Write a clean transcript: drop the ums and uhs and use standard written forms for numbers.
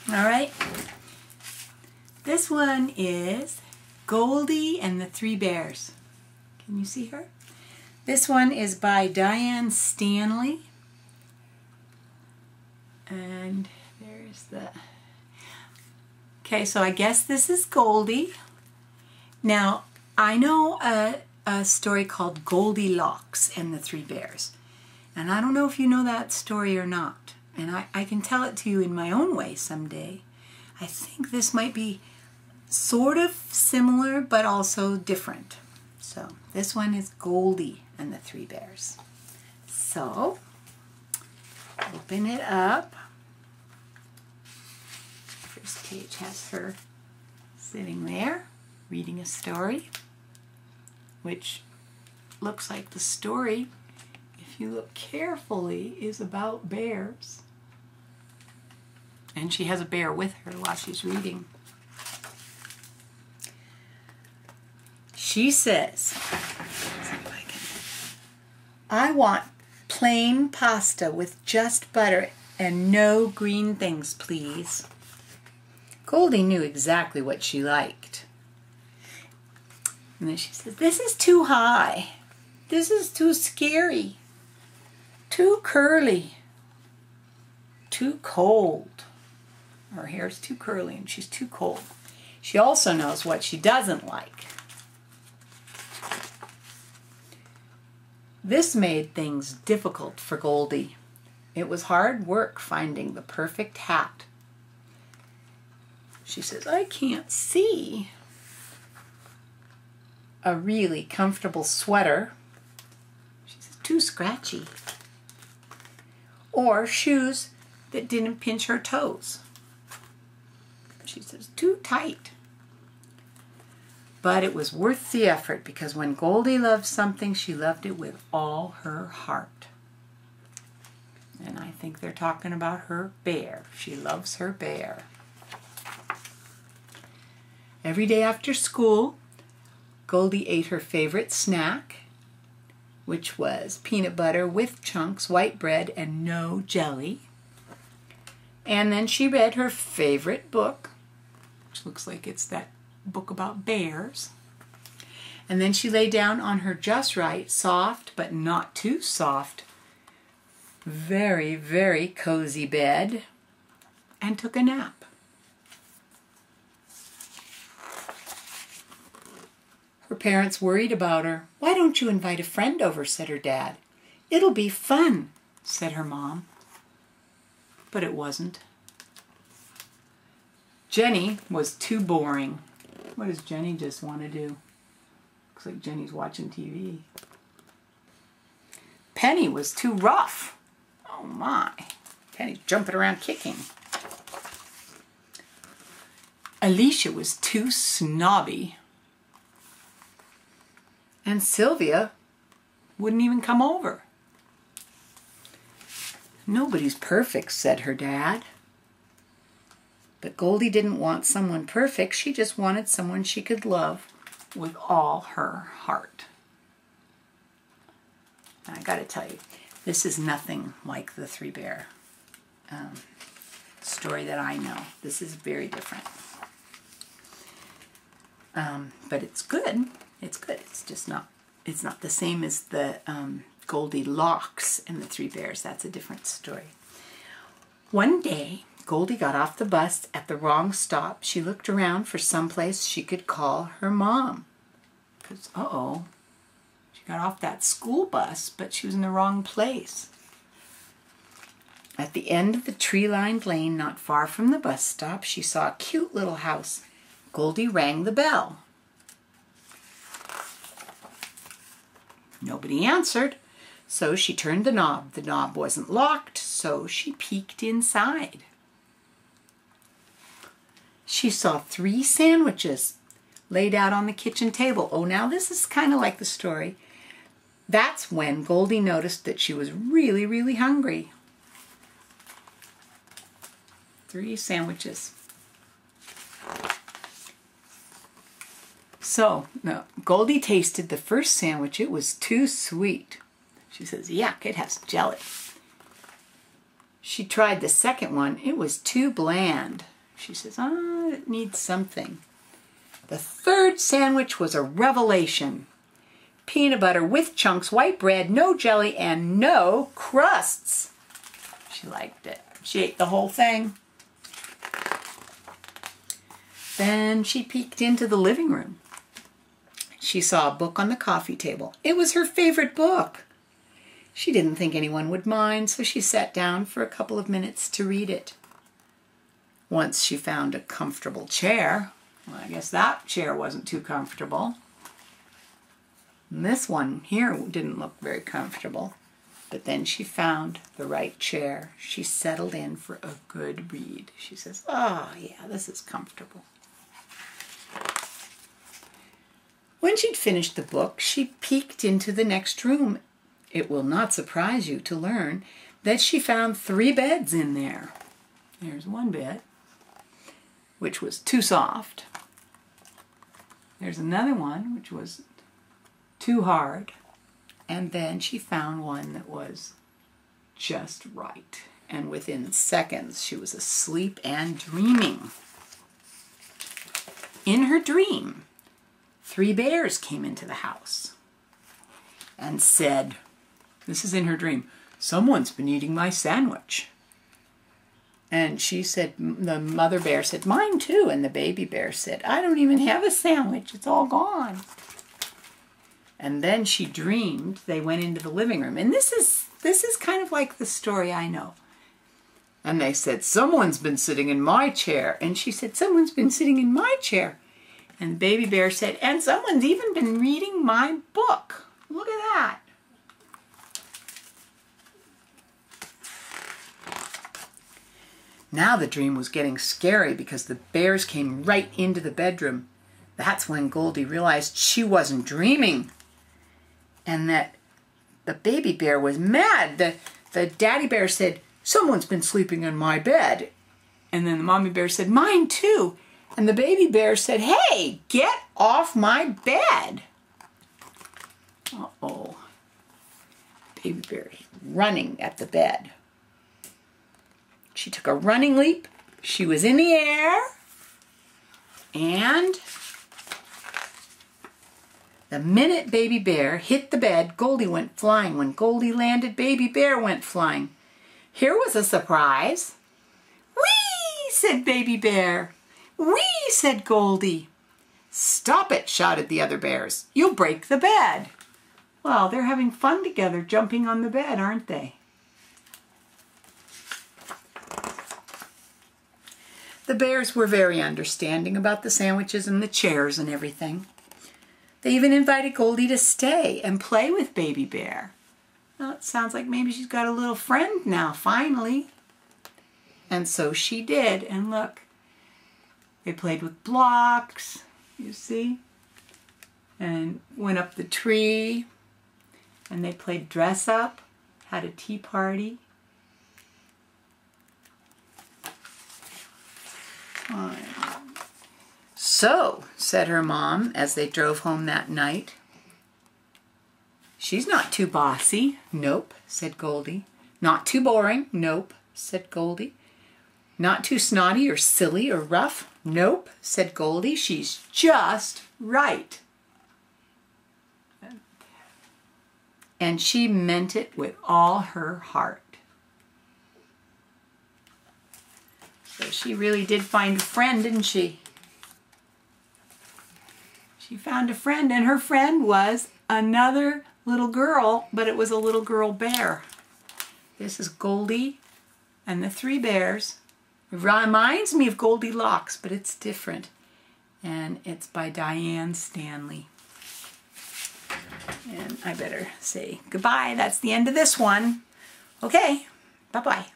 All right. This one is Goldie and the Three Bears. Can you see her? This one is by Diane Stanley. And there's the... Okay, so I guess this is Goldie. Now, I know a story called Goldilocks and the Three Bears. And I don't know if you know that story or not. And I can tell it to you in my own way someday. I think this might be sort of similar, but also different. So this one is Goldie and the Three Bears. So open it up. First page has her sitting there reading a story, which looks like the story, if you look carefully, is about bears. And she has a bear with her while she's reading. She says, I want plain pasta with just butter and no green things, please. Goldie knew exactly what she liked. And then she says, this is too high. This is too scary. Too curly. Too cold. Her hair's too curly and she's too cold. She also knows what she doesn't like. This made things difficult for Goldie. It was hard work finding the perfect hat. She says, I can't see a really comfortable sweater. She says, too scratchy. Or shoes that didn't pinch her toes. She says, too tight. But it was worth the effort because when Goldie loved something, she loved it with all her heart. And I think they're talking about her bear. She loves her bear. Every day after school, Goldie ate her favorite snack, which was peanut butter with chunks, white bread, and no jelly. And then she read her favorite book, which looks like it's that book about bears. And then she lay down on her just right, soft but not too soft, very, very cozy bed and took a nap. Her parents worried about her. Why don't you invite a friend over, said her dad. It'll be fun, said her mom. But it wasn't. Jenny was too boring. What does Jenny just want to do? Looks like Jenny's watching TV. Penny was too rough. Oh my. Penny's jumping around kicking. Alicia was too snobby. And Sylvia wouldn't even come over. Nobody's perfect, said her dad. But Goldie didn't want someone perfect. She just wanted someone she could love with all her heart. And I got to tell you, this is nothing like the Three Bear story that I know. This is very different. But it's good. It's good. It's just not. It's not the same as the Goldilocks and the Three Bears. That's a different story. One day, Goldie got off the bus at the wrong stop. She looked around for someplace she could call her mom. Because, uh-oh, she got off that school bus, but she was in the wrong place. At the end of the tree-lined lane, not far from the bus stop, she saw a cute little house. Goldie rang the bell. Nobody answered, so she turned the knob. The knob wasn't locked, so she peeked inside. She saw 3 sandwiches laid out on the kitchen table. Oh, now this is kind of like the story. That's when Goldie noticed that she was really, really hungry. 3 sandwiches. So, now, Goldie tasted the first sandwich. It was too sweet. She says, yuck, it has jelly. She tried the second one. It was too bland. She says, it needs something. The third sandwich was a revelation. Peanut butter with chunks, white bread, no jelly, and no crusts. She liked it. She ate the whole thing. Then she peeked into the living room. She saw a book on the coffee table. It was her favorite book. She didn't think anyone would mind, so she sat down for a couple of minutes to read it. Once she found a comfortable chair. Well, I guess that chair wasn't too comfortable. And this one here didn't look very comfortable. But then she found the right chair. She settled in for a good read. She says, oh, yeah, this is comfortable. When she'd finished the book, she peeked into the next room. It will not surprise you to learn that she found 3 beds in there. There's one bed, which was too soft. There's another one, which was too hard. And then she found one that was just right. And within seconds, she was asleep and dreaming. In her dream, 3 bears came into the house and said, this is in her dream, someone's been eating my sandwich. And she said, the mother bear said, mine too. And the baby bear said, I don't even have a sandwich. It's all gone. And then she dreamed they went into the living room. And this is kind of like the story I know. And they said, someone's been sitting in my chair. And she said, someone's been sitting in my chair. And the baby bear said, and someone's even been reading my book. Look at that. Now the dream was getting scary because the bears came right into the bedroom. That's when Goldie realized she wasn't dreaming and that the baby bear was mad. The daddy bear said, someone's been sleeping in my bed. And then the mommy bear said, mine too. And the baby bear said, hey, get off my bed. Uh-oh. Baby bear running at the bed. She took a running leap. She was in the air. And the minute baby bear hit the bed, Goldie went flying. When Goldie landed, baby bear went flying. Here was a surprise. Whee! Said baby bear. Whee! Said Goldie. Stop it! Shouted the other bears. You'll break the bed. Well, they're having fun together jumping on the bed, aren't they? The bears were very understanding about the sandwiches and the chairs and everything. They even invited Goldie to stay and play with baby bear. Well, it sounds like maybe she's got a little friend now, finally. And so she did. And look, they played with blocks, you see, and went up the tree, and they played dress up, had a tea party. So, said her mom as they drove home that night, she's not too bossy. Nope, said Goldie. Not too boring. Nope, said Goldie. Not too snotty or silly or rough. Nope, said Goldie. She's just right. And she meant it with all her heart. So she really did find a friend, didn't she? She found a friend, and her friend was another little girl, but it was a little girl bear. This is Goldie and the 3 bears. It reminds me of Goldilocks, but it's different. And it's by Diane Stanley. And I better say goodbye. That's the end of this one. Okay, bye-bye.